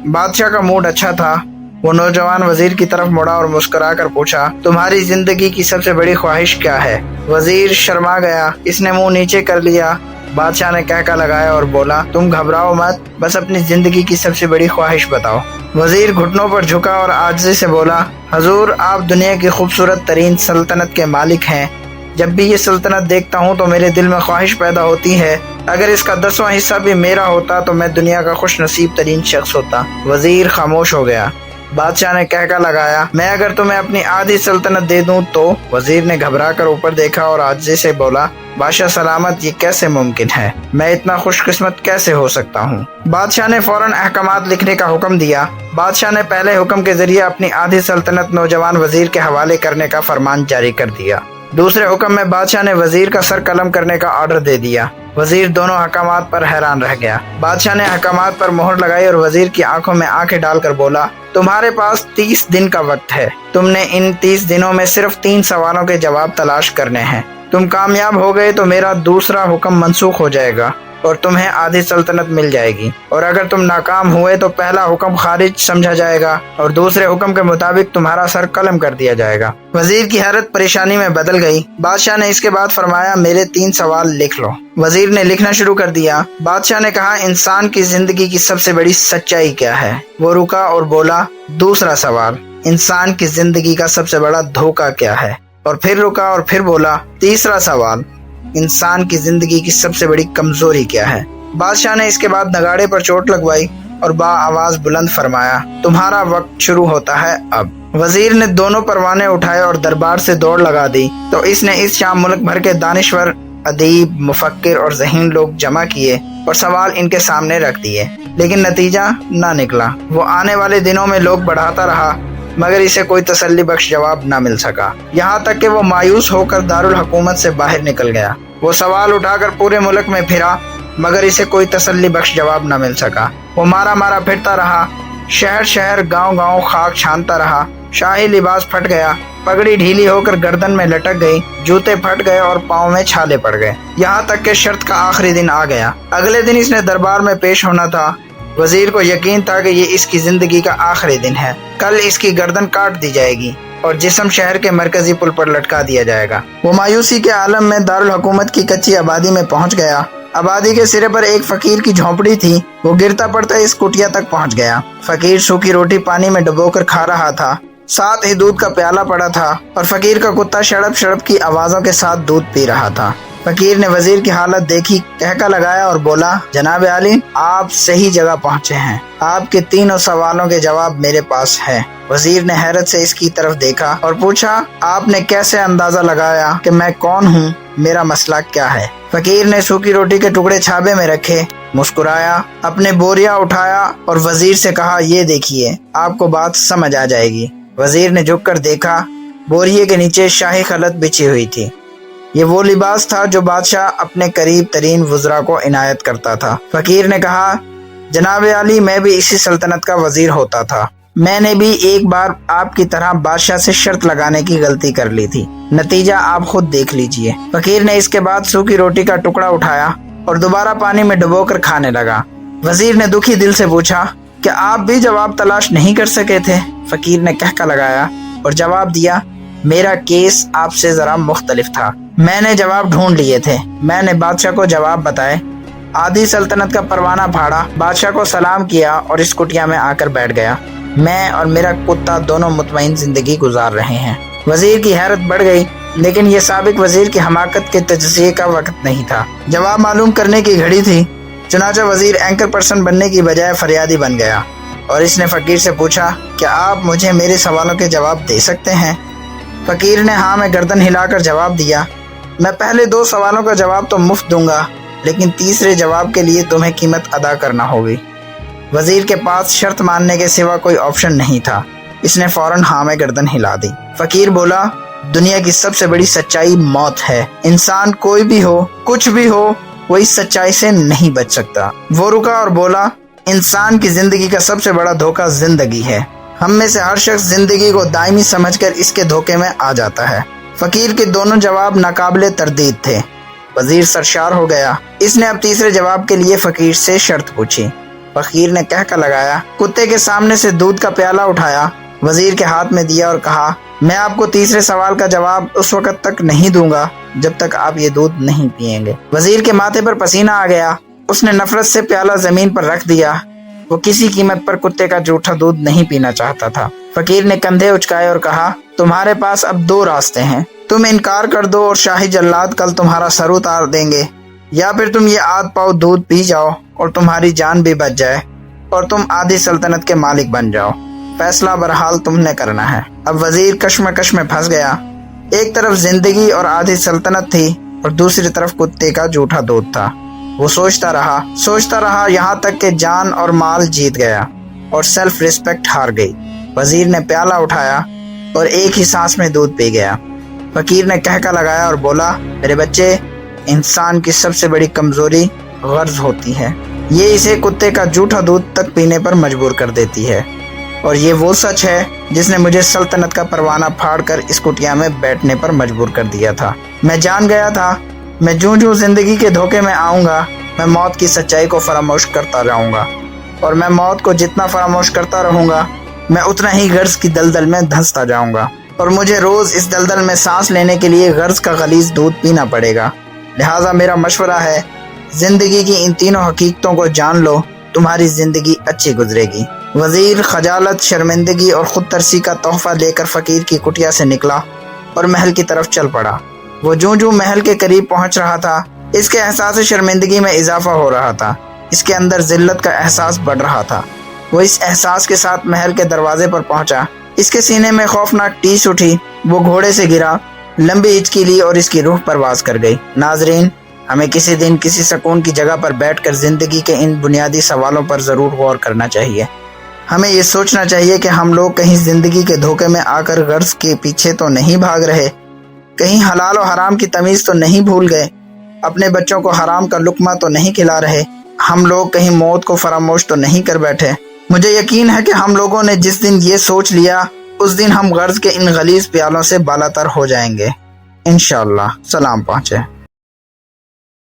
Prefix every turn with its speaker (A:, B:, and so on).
A: बादशाह का मूड अच्छा था। वो नौजवान वजीर की तरफ मुड़ा और मुस्कुरा कर पूछा, तुम्हारी जिंदगी की सबसे बड़ी ख्वाहिश क्या है? वजीर शर्मा गया, इसने मुंह नीचे कर लिया। बादशाह ने कहका लगाया और बोला, तुम घबराओ मत, बस अपनी जिंदगी की सबसे बड़ी ख्वाहिश बताओ। वजीर घुटनों पर झुका और आजिज़ी से बोला, हजूर, आप दुनिया की खूबसूरत तरीन सल्तनत के मालिक हैं। जब भी ये सल्तनत देखता हूँ तो मेरे दिल में ख्वाहिश पैदा होती है, अगर इसका 10वां हिस्सा भी मेरा होता तो मैं दुनिया का खुश नसीब तरीन शख्स होता। वजीर खामोश हो गया। बादशाह ने कहका लगाया, मैं अगर तुम्हें अपनी आधी सल्तनत दे दूं तो? वजीर ने घबरा कर ऊपर देखा और आजिज़ी से बोला, बादशाह सलामत, ये कैसे मुमकिन है? मैं इतना खुशकिस्मत कैसे हो सकता हूँ? बादशाह ने फौरन अहकामात लिखने का हुक्म दिया। बादशाह ने पहले हुक्म के जरिए अपनी आधी सल्तनत नौजवान वजीर के हवाले करने का फरमान जारी कर दिया। दूसरे हुक्म में बादशाह ने वजीर का सर कलम करने का ऑर्डर दे दिया। वजीर दोनों हकामात पर हैरान रह गया। बादशाह ने हकामात पर मोहर लगाई और वजीर की आंखों में आंखें डालकर बोला, तुम्हारे पास 30 दिन का वक्त है। तुमने इन 30 दिनों में सिर्फ 3 सवालों के जवाब तलाश करने हैं। तुम कामयाब हो गए तो मेरा दूसरा हुक्म मनसूख हो जाएगा और तुम्हें आधी सल्तनत मिल जाएगी, और अगर तुम नाकाम हुए तो पहला हुक्म खारिज समझा जाएगा और दूसरे हुक्म के मुताबिक तुम्हारा सर कलम कर दिया जाएगा। वजीर की हालत परेशानी में बदल गई। बादशाह ने इसके बाद फरमाया, मेरे 3 सवाल लिख लो। वजीर ने लिखना शुरू कर दिया। बादशाह ने कहा, इंसान की जिंदगी की सबसे बड़ी सच्चाई क्या है? वो रुका और बोला, दूसरा सवाल, इंसान की जिंदगी का सबसे बड़ा धोखा क्या है? और फिर रुका और फिर बोला, तीसरा सवाल, इंसान की जिंदगी की सबसे बड़ी कमजोरी क्या है? बादशाह ने इसके बाद नगाड़े पर चोट लगवाई और बा आवाज बुलंद फरमाया, तुम्हारा वक्त शुरू होता है अब। वजीर ने दोनों परवाने उठाए और दरबार से दौड़ लगा दी। तो इसने इस शाम मुल्क भर के दानिश्वर, अदीब, मुफक्किर और ज़हीन लोग जमा किए और सवाल इनके सामने रख दिए, लेकिन नतीजा ना निकला। वो आने वाले दिनों में लोग बढ़ाता रहा, मगर इसे कोई तसल्ली बख्श जवाब न मिल सका। यहाँ तक कि वो मायूस होकर दारुल हुकूमत से बाहर निकल गया। वो सवाल उठाकर पूरे मुल्क में फिरा, मगर इसे कोई तसल्ली बख्श जवाब न मिल सका। वो मारा मारा फिरता रहा, शहर शहर, गांव गांव खाक छानता रहा। शाही लिबास फट गया, पगड़ी ढीली होकर गर्दन में लटक गई, जूते फट गए और पाँव में छाले पड़ गए। यहाँ तक कि शर्त का आखिरी दिन आ गया। अगले दिन इसने दरबार में पेश होना था। वजीर को यकीन था कि ये इसकी जिंदगी का आखिरी दिन है। कल इसकी गर्दन काट दी जाएगी और जिस्म शहर के मरकजी पुल पर लटका दिया जाएगा। वो मायूसी के आलम में दारुल हुकूमत की कच्ची आबादी में पहुंच गया। आबादी के सिरे पर एक फकीर की झोंपड़ी थी। वो गिरता पड़ता इस कुटिया तक पहुंच गया। फकीर सूखी रोटी पानी में डुबोकर खा रहा था, साथ ही दूध का प्याला पड़ा था और फकीर का कुत्ता शड़प शड़प की आवाजों के साथ दूध पी रहा था। फकीर ने वजीर की हालत देखी, कहका लगाया और बोला, जनाब आली, आप सही जगह पहुंचे हैं। आपके 3 सवालों के जवाब मेरे पास है। वजीर ने हैरत से इसकी तरफ देखा और पूछा, आपने कैसे अंदाजा लगाया कि मैं कौन हूँ? मेरा मसला क्या है? फकीर ने सूखी रोटी के टुकड़े छाबे में रखे, मुस्कुराया, अपने बोरिया उठाया और वजीर से कहा, ये देखिए, आपको बात समझ आ जाएगी। वजीर ने झुककर देखा, बोरिये के नीचे शाही खलत बिछी हुई थी। ये वो लिबास था जो बादशाह अपने करीब तरीन वज़रा को इनायत करता था। फकीर ने कहा, जनाब आली, मैं भी इसी सल्तनत का वजीर होता था। मैंने भी एक बार आपकी तरह बादशाह से शर्त लगाने की गलती कर ली थी। नतीजा आप खुद देख लीजिए। फकीर ने इसके बाद सूखी रोटी का टुकड़ा उठाया और दोबारा पानी में डुबोकर खाने लगा। वजीर ने दुखी दिल से पूछा, क्या आप भी जवाब तलाश नहीं कर सके थे? फकीर ने कहका लगाया और जवाब दिया, मेरा केस आपसे जरा मुख्तलिफ था। मैंने जवाब ढूंढ लिए थे। मैंने बादशाह को जवाब बताए, आधी सल्तनत का परवाना फाड़ा, बादशाह को सलाम किया और इस कुटिया में आकर बैठ गया। मैं और मेरा कुत्ता दोनों मुतमईन जिंदगी गुजार रहे हैं। वजीर की हैरत बढ़ गई, लेकिन ये साबिक वजीर की हमाकत के तजज़िये का वक्त नहीं था। जवाब मालूम करने की घड़ी थी। चुनाचा वजीर एंकर पर्सन बनने की बजाय फरियादी बन गया और इसने फकीर से पूछा, क्या आप मुझे मेरे सवालों के जवाब दे सकते हैं? फकीर ने हाँ में गर्दन हिलाकर जवाब दिया, मैं पहले 2 सवालों का जवाब तो मुफ्त दूंगा, लेकिन तीसरे जवाब के लिए तुम्हें कीमत अदा करना होगी। वजीर के पास शर्त मानने के सिवा कोई ऑप्शन नहीं था। इसने फौरन हाँ में गर्दन हिला दी। फकीर बोला, दुनिया की सबसे बड़ी सच्चाई मौत है। इंसान कोई भी हो, कुछ भी हो, वो इस सच्चाई से नहीं बच सकता। वो रुका और बोला, इंसान की जिंदगी का सबसे बड़ा धोखा जिंदगी है। हम में से हर शख्स जिंदगी को दायमी समझकर इसके धोखे में आ जाता है। फकीर के दोनों जवाब नाकाबिले तरदीद थे। वजीर सरशार हो गया। इसने अब तीसरे जवाब के लिए फकीर से शर्त पूछी। फकीर ने कहका लगाया। कुत्ते के सामने से दूध का प्याला उठाया, वजीर के हाथ में दिया और कहा, मैं आपको तीसरे सवाल का जवाब उस वक्त तक नहीं दूंगा जब तक आप ये दूध नहीं पिएंगे। वजीर के माथे पर पसीना आ गया। उसने नफरत से प्याला जमीन पर रख दिया। वो किसी कीमत पर कुत्ते का जूठा दूध नहीं पीना चाहता था। फकीर ने कंधे उचकाए और कहा, तुम्हारे पास अब दो रास्ते हैं। तुम इनकार कर दो और शाही जल्लाद कल तुम्हारा सर उतार देंगे, या फिर तुम ये आध पाव दूध पी जाओ और तुम्हारी जान भी बच जाए और तुम आधी सल्तनत के मालिक बन जाओ। फैसला बहरहाल तुमने करना है। अब वजीर कश्मकश में फंस गया। एक तरफ जिंदगी और आधी सल्तनत थी और दूसरी तरफ कुत्ते का जूठा दूध था। वो सोचता रहा यहाँ तक कि जान और माल जीत गया और सेल्फ रिस्पेक्ट हार गई। वजीर ने प्याला उठाया और एक ही सांस में दूध पी गया। फकीर ने कहका लगाया और बोला, मेरे बच्चे, इंसान की सबसे बड़ी कमजोरी गर्ज होती है। ये इसे कुत्ते का जूठा दूध तक पीने पर मजबूर कर देती है, और ये वो सच है जिसने मुझे सल्तनत का परवाना फाड़कर इस कुटिया में बैठने पर मजबूर कर दिया था। मैं जान गया था, मैं जूं जिंदगी के धोखे में आऊंगा, मैं मौत की सच्चाई को फरामोश करता रहूंगा, और मैं मौत को जितना फरामोश करता रहूंगा, मैं उतना ही गर्ज की दलदल में धंसता जाऊंगा, और मुझे रोज इस दलदल में सांस लेने के लिए गर्ज का गलीज दूध पीना पड़ेगा। लिहाजा मेरा मशवरा है, जिंदगी की इन तीनों हकीकतों को जान लो, तुम्हारी जिंदगी अच्छी गुजरेगी। वजीर खजालत, शर्मिंदगी और खुद तरसी का तोहफा लेकर फकीर की कुटिया से निकला और महल की तरफ चल पड़ा। वो जूं महल के करीब पहुंच रहा था, इसके एहसास शर्मिंदगी में इजाफा हो रहा था। इसके अंदर जिल्लत का एहसास बढ़ रहा था। वो इस एहसास के साथ महल के दरवाजे पर पहुंचा। इसके सीने में खौफनाक टीस उठी। वो घोड़े से गिरा, लंबी हिचकी ली और इसकी रूह परवाज कर गई। नाजरीन, हमें किसी दिन किसी सुकून की जगह पर बैठकर जिंदगी के इन बुनियादी सवालों पर जरूर गौर करना चाहिए। हमें ये सोचना चाहिए कि हम लोग कहीं जिंदगी के धोखे में आकर गर्ज के पीछे तो नहीं भाग रहे, कहीं हलाल और हराम की तमीज तो नहीं भूल गए, अपने बच्चों को हराम का लुकमा तो नहीं खिला रहे, हम लोग कहीं मौत को फरामोश तो नहीं कर बैठे। मुझे यकीन है कि हम लोगों ने जिस दिन ये सोच लिया, उस दिन हम गर्ज के इन गलीज प्यालों से बालातर हो जाएंगे। इंशाअल्लाह। सलाम पहुँचे।